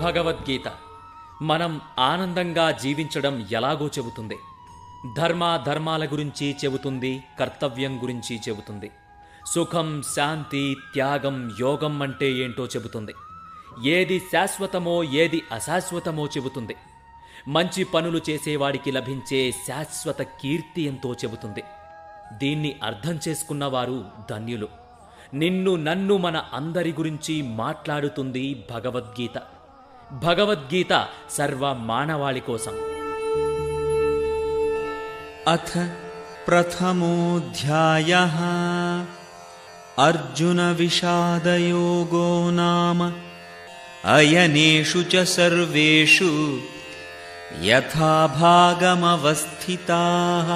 భగవద్గీత మనం ఆనందంగా జీవించడం ఎలాగో చెబుతుంది. ధర్మాల గురించి చెబుతుంది, కర్తవ్యం గురించి చెబుతుంది. సుఖం, శాంతి, త్యాగం, యోగం అంటే ఏంటో చెబుతుంది. ఏది శాశ్వతమో ఏది అశాశ్వతమో చెబుతుంది. మంచి పనులు చేసేవాడికి లభించే శాశ్వత కీర్తి ఎంతో చెబుతుంది. దీన్ని అర్థం చేసుకున్నవారు ధన్యులు. నిన్ను నన్ను మన అందరి గురించి మాట్లాడుతుంది భగవద్గీత. భగవద్గీత సర్వ మానవాళి కోసం. అథ ప్రథమోऽధ్యాయః అర్జున విషాదయోగో నామ అయనేషు చ సర్వేషు యథా భాగమవస్థితాః.